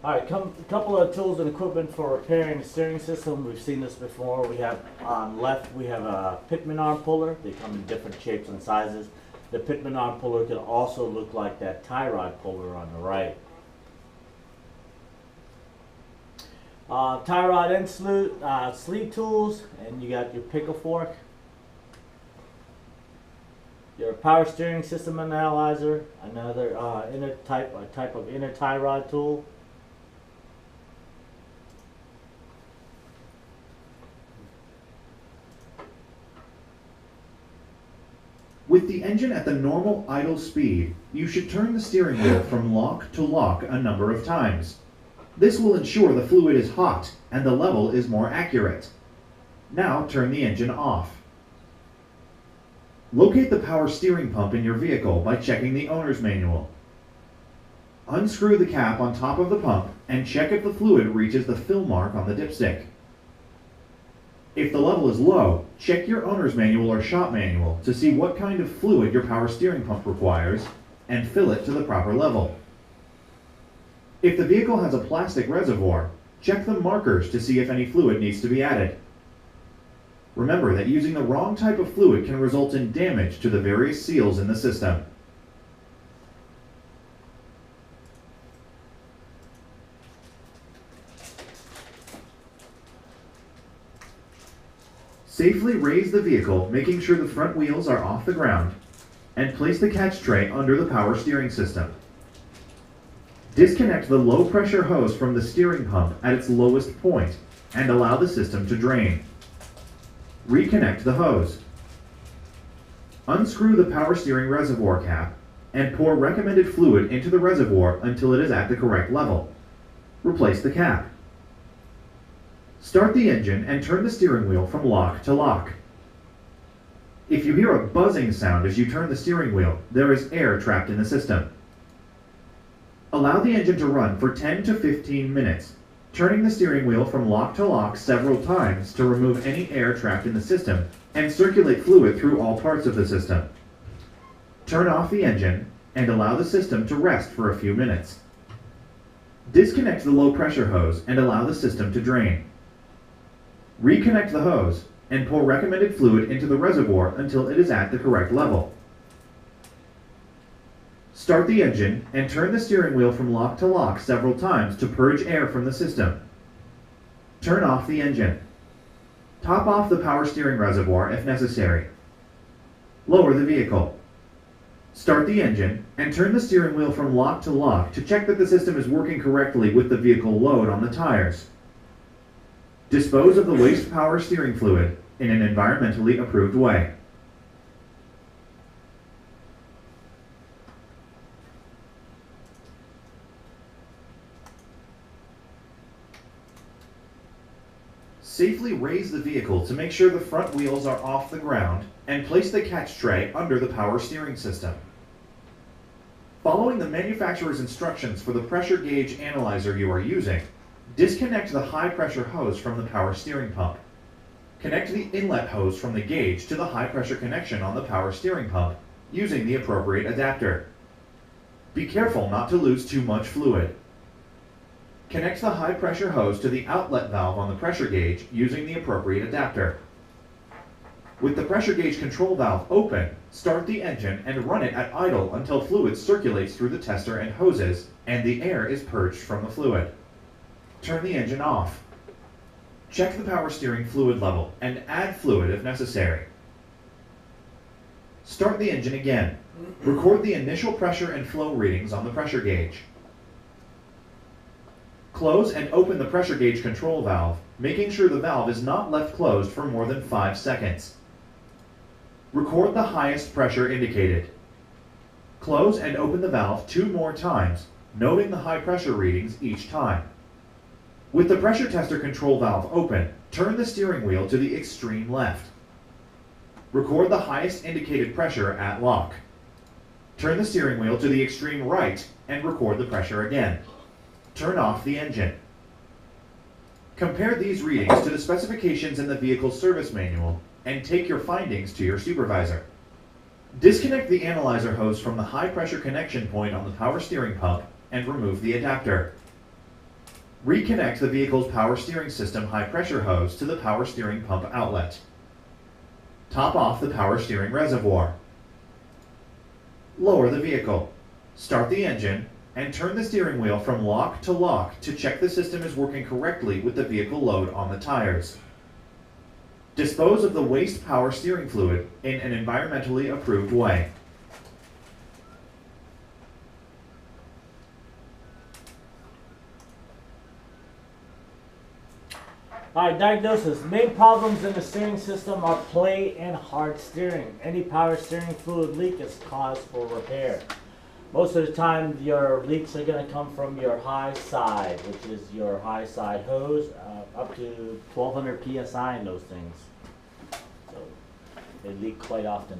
Alright, a couple of tools and equipment for repairing the steering system. We've seen this before. We have on left, we have a pitman arm puller. They come in different shapes and sizes. The pitman arm puller can also look like that tie rod puller on the right. Tie rod end sleeve tools, and you got your pickle fork, your power steering system analyzer, another type of inner tie rod tool. With the engine at the normal idle speed, you should turn the steering wheel from lock to lock a number of times. This will ensure the fluid is hot and the level is more accurate. Now turn the engine off. Locate the power steering pump in your vehicle by checking the owner's manual. Unscrew the cap on top of the pump and check if the fluid reaches the fill mark on the dipstick. If the level is low, check your owner's manual or shop manual to see what kind of fluid your power steering pump requires and fill it to the proper level. If the vehicle has a plastic reservoir, check the markers to see if any fluid needs to be added. Remember that using the wrong type of fluid can result in damage to the various seals in the system. Safely raise the vehicle, making sure the front wheels are off the ground, and place the catch tray under the power steering system. Disconnect the low pressure hose from the steering pump at its lowest point and allow the system to drain. Reconnect the hose. Unscrew the power steering reservoir cap and pour recommended fluid into the reservoir until it is at the correct level. Replace the cap. Start the engine and turn the steering wheel from lock to lock. If you hear a buzzing sound as you turn the steering wheel, there is air trapped in the system. Allow the engine to run for 10 to 15 minutes, turning the steering wheel from lock to lock several times to remove any air trapped in the system and circulate fluid through all parts of the system. Turn off the engine and allow the system to rest for a few minutes. Disconnect the low pressure hose and allow the system to drain. Reconnect the hose and pour recommended fluid into the reservoir until it is at the correct level. Start the engine and turn the steering wheel from lock to lock several times to purge air from the system. Turn off the engine. Top off the power steering reservoir if necessary. Lower the vehicle. Start the engine and turn the steering wheel from lock to lock to check that the system is working correctly with the vehicle load on the tires. Dispose of the waste power steering fluid in an environmentally approved way. Safely raise the vehicle to make sure the front wheels are off the ground and place the catch tray under the power steering system. Following the manufacturer's instructions for the pressure gauge analyzer you are using, disconnect the high pressure hose from the power steering pump. Connect the inlet hose from the gauge to the high pressure connection on the power steering pump using the appropriate adapter. Be careful not to lose too much fluid. Connect the high pressure hose to the outlet valve on the pressure gauge using the appropriate adapter. With the pressure gauge control valve open, start the engine and run it at idle until fluid circulates through the tester and hoses and the air is purged from the fluid. Turn the engine off. Check the power steering fluid level and add fluid if necessary. Start the engine again. Record the initial pressure and flow readings on the pressure gauge. Close and open the pressure gauge control valve, making sure the valve is not left closed for more than 5 seconds. Record the highest pressure indicated. Close and open the valve 2 more times, noting the high pressure readings each time. With the pressure tester control valve open, turn the steering wheel to the extreme left. Record the highest indicated pressure at lock. Turn the steering wheel to the extreme right and record the pressure again. Turn off the engine. Compare these readings to the specifications in the vehicle's service manual and take your findings to your supervisor. Disconnect the analyzer hose from the high pressure connection point on the power steering pump and remove the adapter. Reconnect the vehicle's power steering system high pressure hose to the power steering pump outlet. Top off the power steering reservoir. Lower the vehicle. Start the engine and turn the steering wheel from lock to check the system is working correctly with the vehicle load on the tires. Dispose of the waste power steering fluid in an environmentally approved way. Alright, diagnosis. Main problems in the steering system are play and hard steering. Any power steering fluid leak is cause for repair. Most of the time your leaks are going to come from your high side, which is your high side hose, up to 1200 psi in those things. So they leak quite often.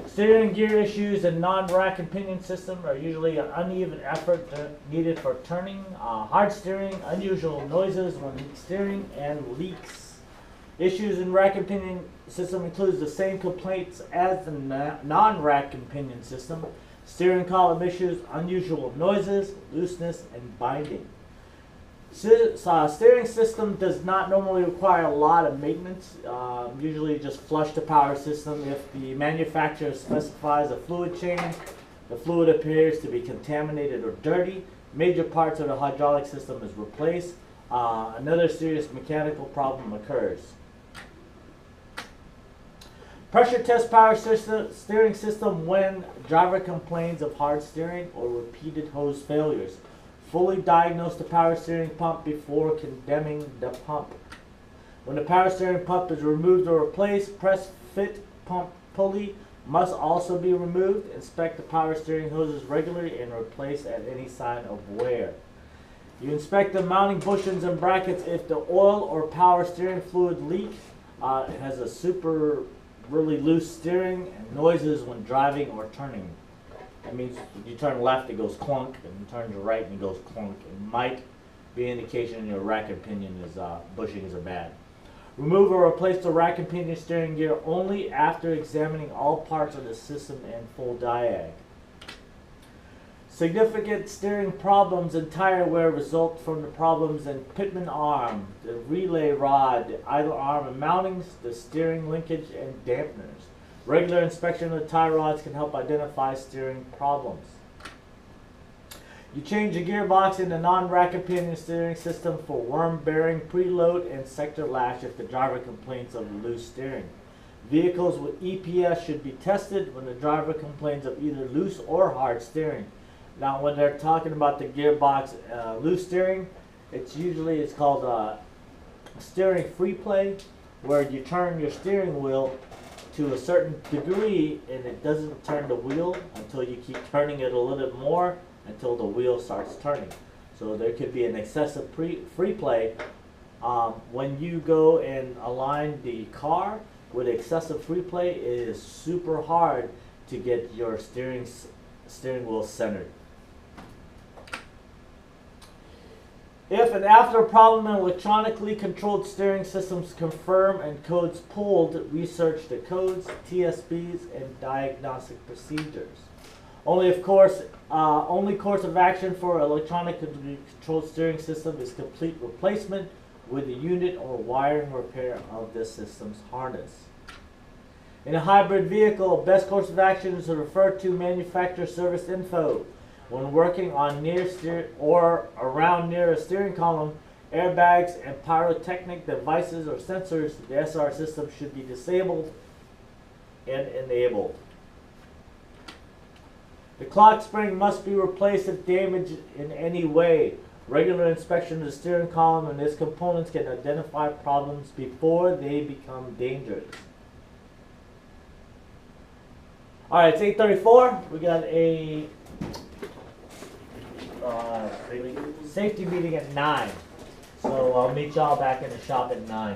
Steering gear issues and non-rack and pinion system are usually an uneven effort needed for turning, hard steering, unusual noises when steering, and leaks. Issues in rack and pinion system includes the same complaints as the non-rack and pinion system. Steering column issues, unusual noises, looseness, and binding. Steering system does not normally require a lot of maintenance. Usually just flush the power system. If the manufacturer specifies a fluid change, the fluid appears to be contaminated or dirty, major parts of the hydraulic system is replaced. Another serious mechanical problem occurs. Pressure test power steering system when driver complains of hard steering or repeated hose failures. Fully diagnose the power steering pump before condemning the pump. When the power steering pump is removed or replaced, press fit pump pulley must also be removed. Inspect the power steering hoses regularly and replace at any sign of wear. You inspect the mounting bushings and brackets if the oil or power steering fluid leak. It has a really loose steering and noises when driving or turning. That means when you turn left it goes clunk, and you turn to right and it goes clunk. It might be an indication your rack and pinion bushings are bad. Remove or replace the rack and pinion steering gear only after examining all parts of the system in full diag. Significant steering problems and tire wear result from the problems in pitman arm, the relay rod, the idle arm and mountings, the steering linkage, and dampeners. Regular inspection of the tie rods can help identify steering problems. You change the gearbox in the non-rack and pinion steering system for worm bearing, preload, and sector lash if the driver complains of loose steering. Vehicles with EPS should be tested when the driver complains of either loose or hard steering. Now, when they're talking about the gearbox loose steering, it's called steering free play, where you turn your steering wheel to a certain degree and it doesn't turn the wheel until you keep turning it a little bit more until the wheel starts turning. So there could be an excessive free play. When you go and align the car with excessive free play, it is super hard to get your steering wheel centered. If and after a problem in electronically controlled steering systems confirm and codes pulled, research the codes, TSBs, and diagnostic procedures. Only course of action for electronically controlled steering system is complete replacement with the unit or wiring repair of the system's harness. In a hybrid vehicle, best course of action is to refer to manufacturer service info. When working on near a steering column, airbags, and pyrotechnic devices or sensors, the SR system should be disabled and enabled. The clock spring must be replaced if damaged in any way. Regular inspection of the steering column and its components can identify problems before they become dangerous. Alright, it's 8:34. We got a safety meeting at 9. So I'll meet y'all back in the shop at 9.